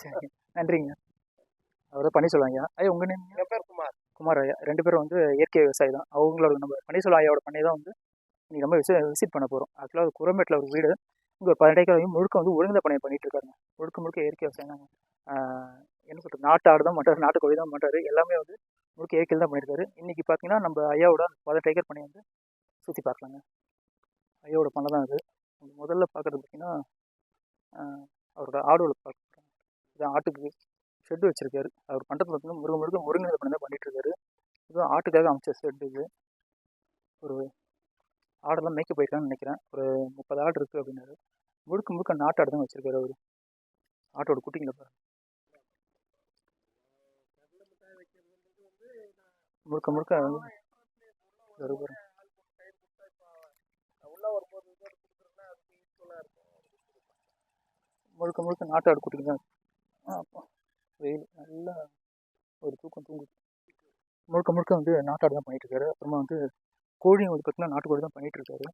சரி, நன்றிங்க. அவரை பண்ணி சொல்லுவாங்க. ஐயா உங்கள் நேம்? என் பேர் குமார். குமார் ஐயா. 2 பேரும் வந்து இயற்கை விவசாயி தான். அவங்களோட நம்ம பன்னீர்செல்வம் ஐயாவோட பண்ணை தான் வந்து இன்னைக்கு நம்ம விசிட் பண்ண போகிறோம். ஆக்சுவலாக குரம்பேட்டில் ஒரு வீடு. இங்கே 18 ஏக்கர் முழுக்க வந்து ஒருங்கிணைந்த பண்ணை பண்ணிட்டு இருக்காருங்க. முழுக்க இயற்கை விவசாயம் தாங்க. என்ன சொல்கிறது, நாட்டு ஆடு தான் பண்ணுறாரு, நாட்டு கோழி தான் பண்ணுறாரு. எல்லாமே வந்து முழுக்க இயற்கையில் தான் பண்ணியிருக்காரு. இன்றைக்கி பார்த்தீங்கன்னா நம்ம ஐயாவோட 18 ஏக்கர் பண்ணை வந்து சுற்றி பார்க்கலாங்க. ஐயாவோட பண்ணை தான் அது. முதல்ல பார்க்குறது பார்த்தீங்கன்னா அவரோட ஆடு வளர்ப்பு பார்க்குறோம். இது ஆட்டுக்கு ஷெட்டு வச்சுருக்காரு. அவர் பண்ணுறது பார்த்தீங்கன்னா முருக ஒருங்கிணைந்த பண்ணி தான் பண்ணிகிட்ருக்காரு. இதுவும் ஆட்டுக்காக அமைச்ச ஷெட்டு இது. ஒரு ஆடெல்லாம் மேய்க்க போயிருக்கான்னு நினைக்கிறேன். ஒரு 30 ஆடு இருக்குது அப்படின்னாரு. முழுக்க நாட்டு ஆடு தான் வச்சுருக்காரு அவர். ஆட்டோட குட்டிங்களை பாருங்க. முழுக்க முழுக்க நாட்டு ஆடு குட்டிங்க தான். வெயில் நல்லா ஒரு தூக்கம் தூங்குது. முழுக்க வந்து நாட்டாடு தான் பண்ணிட்டு இருக்காரு. அப்புறமா வந்து கோழியும் வந்து பார்த்தீங்கன்னா நாட்டுக்கோழி தான் பண்ணிட்டு இருக்காரு.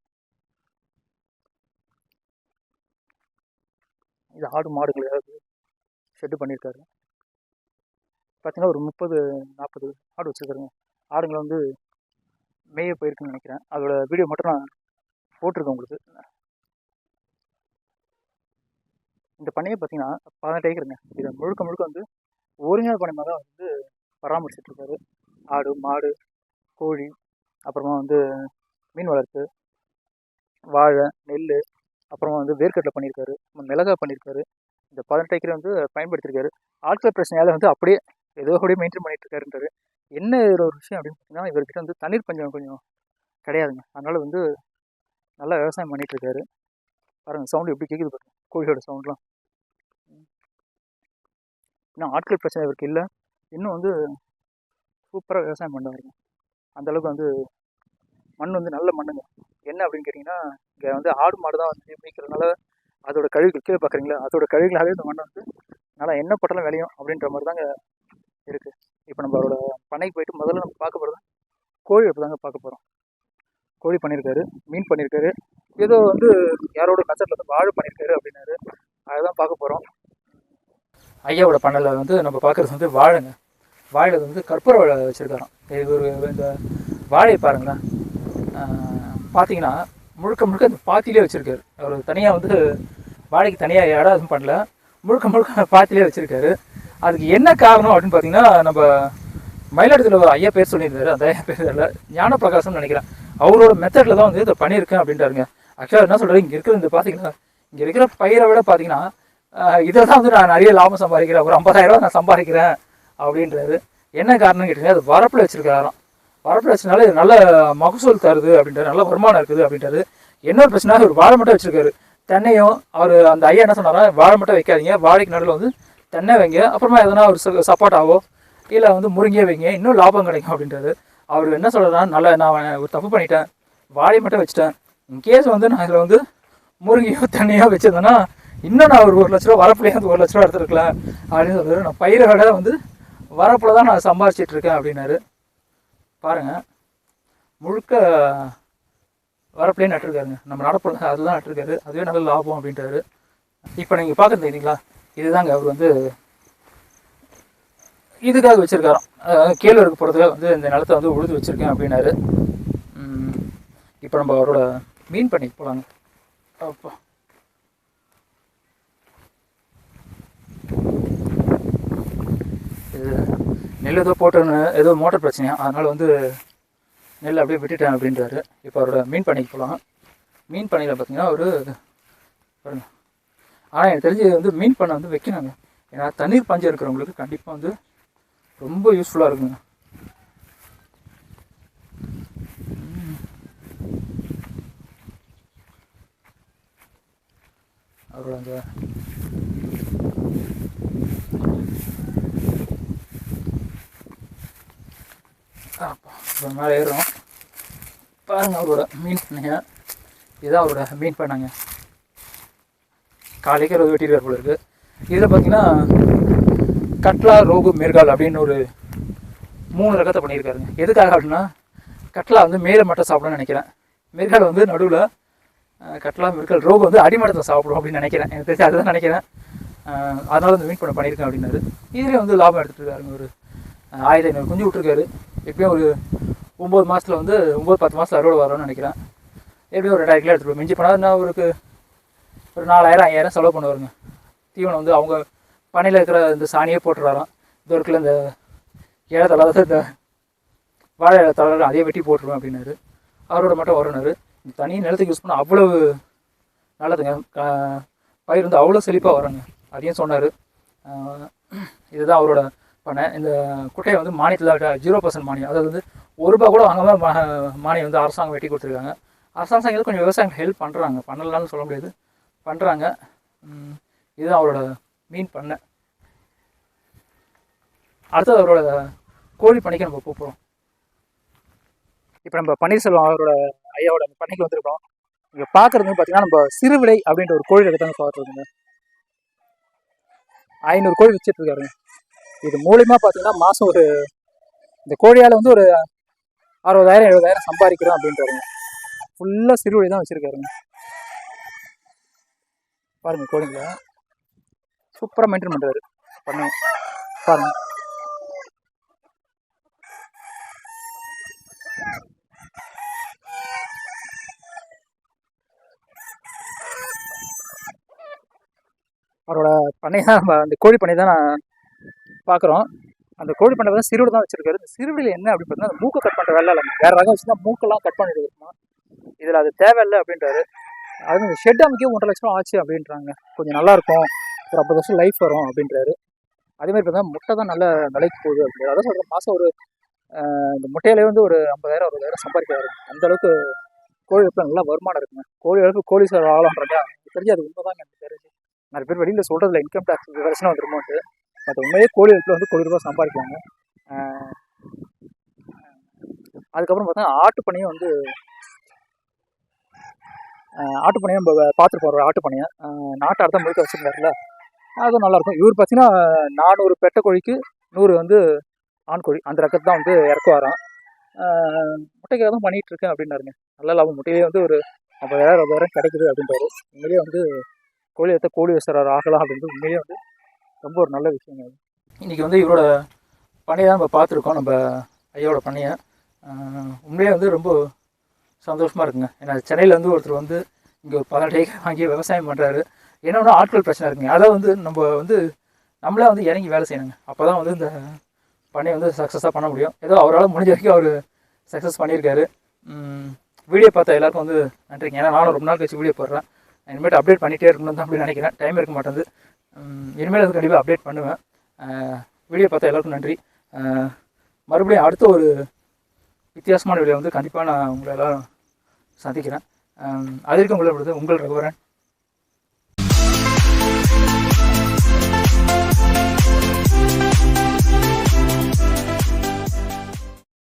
இது ஆடு மாடுகள் ஏதாவது ஷெட்டு பண்ணியிருக்காரு. பார்த்தீங்கன்னா ஒரு 30-40 ஆடு வச்சுருக்காருங்க. ஆடுங்களை வந்து மேய போயிருக்குன்னு நினைக்கிறேன். அதோட வீடியோ மட்டும் நான் போட்டிருக்கேன் உங்களுக்கு. இந்த பண்ணையை பார்த்தீங்கன்னா 18 ஏக்கருங்க. இதை முழுக்க வந்து ஒருங்கிணைந்த பண்ணைமாக தான் வந்து பராமரிச்சுட்டு இருக்காரு. ஆடு மாடு கோழி அப்புறமா வந்து மீன் வளர்ப்பு, வாழை, நெல், அப்புறமா வந்து வேர்க்கடலை பண்ணியிருக்காரு, மிளகாய் பண்ணியிருக்காரு. இந்த 18 ஏக்கரை வந்து பயன்படுத்தியிருக்காரு. ஆட்கள் பிரச்சனையால் வந்து அப்படியே மெயின்டைன் பண்ணிட்டு இருக்காருன்றாரு. என்ன ஒரு விஷயம் அப்படின்னு பார்த்தீங்கன்னா, இவர்கிட்ட வந்து தண்ணீர் பஞ்சம் கொஞ்சம் கிடையாதுங்க. அதனால வந்து நல்லா விவசாயம் பண்ணிட்டு இருக்காரு. பாருங்கள் சவுண்டு எப்படி கேட்குது பாருங்க, கோழியோட சவுண்ட்லாம். இன்னும் ஆட்கள் பிரச்சனை இவருக்கு இல்லை. இன்னும் வந்து சூப்பராக விவசாயம் பண்ணுவாருங்க. அந்தளவுக்கு வந்து மண் வந்து நல்ல மண்ணுங்க. என்ன அப்படின்னு கேட்டிங்கன்னா, இங்கே வந்து ஆடு மாடு தான் வந்து மேய்க்கிறதுனால அதோட கழிவுகள் கீழே பார்க்குறீங்களா, அதோட கழிவுகளாகவே இந்த மண்ணை வந்து நல்லா என்ன பட்டலாம் விளையும் அப்படின்ற மாதிரி தாங்க இருக்குது. இப்போ நம்ம அவரோட பண்ணைக்கு போயிட்டு முதல்ல நம்ம பார்க்க போகிறது கோழி எடுத்து தாங்க பார்க்க போகிறோம். கோழி பண்ணியிருக்காரு, மீன் பண்ணியிருக்காரு, ஏதோ வந்து யாரோட மெத்தடில் வந்து வாழை பண்ணியிருக்காரு அப்படின்னாரு. அதை தான் பார்க்க போகிறோம். ஐயாவோட பண்ணையில் வந்து நம்ம பார்க்குறது வந்து வாழைங்க. வாழை வந்து கற்பூர வாழை வச்சுருக்காராம். இது ஒரு இந்த வாழையை பாருங்களேன். பார்த்தீங்கன்னா முழுக்க இந்த பாத்திலே வச்சுருக்காரு. அவர் தனியாக வந்து வாழைக்கு தனியாக இடம் எதுவும் பண்ணல, முழுக்க பாத்திலே வச்சுருக்காரு. அதுக்கு என்ன காரணம் அப்படின்னு பார்த்தீங்கன்னா, நம்ம மயிலாடுதுறையில் ஒரு ஐயா பேர் சொல்லியிருந்தாரு. அந்த ஐயா பேர் இல்லை, ஞானப்பிரகாசம்னு நினைக்கிறேன். அவரோட மெத்தடில் தான் வந்து இதை பண்ணியிருக்கேன் அப்படின்றாருங்க. ஆக்சுவலாக என்ன சொல்கிறாரு, இங்கே இருக்கிற இந்த பார்த்தீங்கன்னா, இங்கே இருக்கிற பயிரை விட பார்த்தீங்கன்னா இதை தான் வந்து நான் நிறைய லாபம் சம்பாதிக்கிறேன், ஒரு 50,000 நான் சம்பாதிக்கிறேன் அப்படின்றாரு. என்ன காரணம்னு கேட்டிங்கன்னா, அது வரப்பில் வச்சுருக்காராம். வரப்பில் வச்சனால இது நல்ல மகசூல் தருது அப்படின்றாரு, நல்ல வருமானம் இருக்குது அப்படின்றாரு. இன்னொரு பிரச்சனை, ஒரு வாழை மட்டும் வச்சுருக்காரு. தென்னையும் அவர் அந்த ஐயா என்ன சொன்னாரா, வாழை மட்டும் வைக்காதீங்க, வாழைக்கு நடுவில் வந்து தென்னை வைங்க, அப்புறமா எதனா ஒரு சப்போட்டாவோ இல்லை வந்து முருங்கையே வைங்க, இன்னும் லாபம் கிடைக்கும் அப்படின்றாரு. அவர் என்ன சொல்கிறதுனா, நான் ஒரு தப்பு பண்ணிட்டேன், வாழை மட்டும் வச்சுட்டேன், இன்கேஸ் வந்து நான் இதில் வந்து முருங்கையோ தென்னையோ வச்சிருந்தேன்னா இன்னும் நான் ஒரு 1 லட்ச ரூபா வரப்புலேயே வந்து 1 லட்ச ரூபா எடுத்துருக்கலாம் அப்படின்னு சொல்கிறாரு. நான் பயிரை விட வந்து வரப்பில் தான் நான் சம்பாதிச்சிட்ருக்கேன் அப்படின்னாரு. பாருங்கள், முழுக்க வரப்புலேயே நட்டுருக்காருங்க. நம்ம நடப்பில் அதுதான் நட்டுருக்காரு, அதுவே நல்ல லாபம் அப்படின்றாரு. இப்போ நீங்கள் பார்க்குறது இல்லைங்களா, இதுதாங்க அவர் வந்து இதுக்காக வச்சுருக்காராம். கேழ்வரகு போகிறதுக்காக வந்து இந்த நிலத்தை வந்து உழுது வச்சுருக்கேன் அப்படின்னாரு. இப்போ நம்ம அவரோட மீன் பண்ணி போகலாங்க. அப்போ இது நெல் ஏதோ போட்டோன்னு ஏதோ மோட்டர் பிரச்சனையா, அதனால் வந்து நெல் அப்படியே விட்டுட்டேன் அப்படின்றாரு. இப்போ அவரோட மீன் பண்ணைக்கு போகலாம். மீன் பண்ணையில் பார்த்தீங்கன்னா ஒரு பாருங்க. ஆனால் எனக்கு தெரிஞ்சு வந்து மீன் பண்ணை வந்து வைக்கணுங்க. ஏன்னா தண்ணீர் பஞ்சம் இருக்கிறவங்களுக்கு கண்டிப்பாக வந்து ரொம்ப யூஸ்ஃபுல்லாக இருக்குங்க. அவரோட அந்த மேலே ஏறும் பாருங்கள். அவரோட மீன் பண்ணைங்க, இதுதான் அவரோட மீன் பண்ணாங்க. காலைக்கு ஒரு வெட்டியிருக்கார் போல இருக்குது. இதில் பார்த்தீங்கன்னா கட்லா, ரோகு, மிர்கால் அப்படின்னு ஒரு 3 ரகத்தை பண்ணியிருக்காருங்க. எதுக்காக அப்படின்னா, கட்லா வந்து மேலே மட்டும் சாப்பிடணும்னு நினைக்கிறேன், மிர்கால் வந்து நடுவில், கட்லா மிர்கால் ரோகு வந்து அடிமட்டத்தில் சாப்பிடும் அப்படின்னு நினைக்கிறேன். எனக்கு தெரிஞ்சு அதுதான் நினைக்கிறேன். அதனால வந்து மீன் பண்ண பண்ணியிருக்கேன் அப்படின்னாரு. இதுலேயே வந்து லாபம் எடுத்துகிட்டு இருக்காருங்க. ஒரு 1500 குஞ்சு விட்ருக்காரு. எப்படியும் ஒரு 9 மாதத்தில் வந்து 9-10 மாதத்தில் அறுவடை வரும்னு நினைக்கிறேன். எப்படியும் ஒரு 2000 கிலோ எடுத்துகிட்டு மிஞ்சி போனால் நான் ஒரு 4000-5000 செலவு பண்ணுவாருங்க. தீவனம் வந்து அவங்க பண்ணையில் இருக்கிற இந்த சாணியே போட்டுறாராம். இது இருக்குல்ல இந்த ஏழை தலை இந்த வாழை தலை அதே வெட்டி போட்டுருவேன் அப்படின்னாரு. அவரோட மட்டும் வரணுனாரு. தனி நிலத்துக்கு யூஸ் பண்ணால் அவ்வளவு நல்லதுங்க. பயிர் வந்து அவ்வளோ செழிப்பாக வராங்க. அதையும் சொன்னார். இதுதான் அவரோட பண்ணை. இந்த குட்டையை வந்து மானியத்தில் 0% மானியம், அதாவது வந்து ₹1 கூட வாங்காமல் மானியம் வந்து அரசாங்கம் வெட்டி கொடுத்துருக்காங்க. அரசாங்கம் கொஞ்சம் விவசாயம் ஹெல்ப் பண்ணுறாங்க, பண்ணலான்னு சொல்ல முடியாது, பண்ணுறாங்க. இதுதான் அவரோட மீன் பண்ணை. அடுத்தது அவரோட கோழி பண்ணைக்கு நம்ம போகிறோம். இப்போ நம்ம பன்னீர்செல்வம் அவரோட ஐயாவோட பண்ணைக்கு வந்திருக்கோம். இங்கே பார்க்குறது பார்த்தீங்கன்னா நம்ம சிறுவிடை அப்படின்ற ஒரு கோழி எடுத்தாங்க பார்த்துருக்குங்க. 500 கோழி வச்சுட்ருக்காருங்க. இது மூலியமாக பார்த்தீங்கன்னா மாதம் ஒரு இந்த கோழியால் வந்து ஒரு 60,000-70,000 சம்பாதிக்கிறோம் அப்படின்றாருங்க. ஃபுல்லாக சிறுவிடை தான் வச்சுருக்காருங்க. பாருங்கள், கோழிங்களை சூப்பராக மெயின்டைன் பண்ணுறாரு பண்ண. பாருங்கள், அவரோட பண்ணை தான் நம்ம அந்த கோழி பண்ணை தான் நான் பார்க்குறோம். அந்த கோழி பண்ணை தான் சிறுவிடை தான் வச்சுருக்காரு. இந்த சிறுவிடையில் என்ன அப்படின்னு பார்த்தீங்கன்னா, அந்த மூக்கை கட் பண்ணுற வேலை இல்லை. வேறு ரகம் வச்சுன்னா மூக்கெல்லாம் கட் பண்ணிட்டு இருக்குமா, இதில் அது தேவையில்லை அப்படின்றாரு. அது இந்த ஷெட் அமைக்க 1.5 லட்சம் ஆச்சு அப்படின்றாங்க. கொஞ்சம் நல்லாயிருக்கும், ஒரு 50 வருஷம் லைஃப் வரும் அப்படின்றாரு. அதேமாதிரி பார்த்தா முட்டை தான் நல்ல விலைக்கு போகுது அப்படின்றாரு. அதான் சொல்கிறேன், மாதம் ஒரு இந்த முட்டையிலே வந்து ஒரு 50,000-60,000 சம்பாதிக்கிறாரு. அந்தளவுக்கு கோழி வளர்ப்பில் நல்லா வருமானம் இருக்குங்க. கோழி வளர்ப்பு கோழி சார் ஆகலான்றாங்க. தெரிஞ்சு அது உண்மைதாங்க. எனக்கு தெரிஞ்சு நிறைய பேர் வெளியில் சொல்கிறதுல இன்கம் டேக்ஸ் விவரம்னா வந்துருமோன்ட்டு. அது உண்மையே கோழி வளர்ப்பில் வந்து ₹1 கோடி சம்பாதிக்குவாங்க. அதுக்கப்புறம் பார்த்தா ஆட்டுப்பண்ணையும் வந்து ஆட்டுப்பண்ணையும் நம்ம பார்த்துட்டு போகிறோம். ஆட்டுப்பண்ணையை நாட்டு அர்த்தம் முழுக்க வச்சுருந்தாருல, அதுவும் நல்லாயிருக்கும். இவர் பார்த்தீங்கன்னா 400 பெட்டை கோழிக்கு 100 வந்து ஆண் கோழி, அந்த ரக்கத்தை தான் வந்து இறக்குவாராம். முட்டைக்காக தான் பண்ணிகிட்ருக்கேன் அப்படின்னாருங்க. நல்ல லாபம், முட்டையிலே வந்து ஒரு 50,000-60,000 கிடைக்குது அப்படின்றாரு. உண்மையிலேயே வந்து கோழி எடுத்த கோழி விசாரர் ஆகலாம் அப்படின்றது உண்மையிலேயே வந்து ரொம்ப ஒரு நல்ல விஷயங்க. அது இன்றைக்கி வந்து இவரோட பண்ணையை தான் நம்ம பார்த்துருக்கோம், நம்ம ஐயாவோட பண்ணையை. உண்மையிலே வந்து ரொம்ப சந்தோஷமாக இருக்குங்க. ஏன்னா சென்னையில் வந்து ஒருத்தர் வந்து இங்கே ஒரு 18 ஏக்கர் வாங்கி விவசாயம் பண்ணுறாரு. என்ன ஒன்று ஆட்கள் பிரச்சனை இருக்குங்க. அதை வந்து நம்ம வந்து நம்மளே வந்து இறங்கி வேலை செய்யணுங்க. அப்போ தான் வந்து இந்த பண்ணையை வந்து சக்ஸஸாக பண்ண முடியும். ஏதோ அவரால் முடிஞ்ச வரைக்கும் அவர் சக்ஸஸ் பண்ணியிருக்காரு. வீடியோ பார்த்த எல்லாருக்கும் வந்து நன்றிங்க. ஏன்னா நானும் ரொம்ப நாள் கழிச்சு வீடியோ போடுறேன். இனிமேல் அப்டேட் பண்ணிகிட்டே இருக்கணும் தான் அப்படின்னு நினைக்கிறேன். டைம் இருக்க மாட்டேங்குது. இனிமேல் அது கண்டிப்பாக அப்டேட் பண்ணுவேன். வீடியோ பார்த்த எல்லாருக்கும் நன்றி. மறுபடியும் அடுத்த ஒரு வித்தியாசமான வீடியோ வந்து கண்டிப்பாக நான் உங்களை எல்லாம் சந்திக்கிறேன். அது வரைக்கும் உங்களை உங்கள் ரகுவரன்.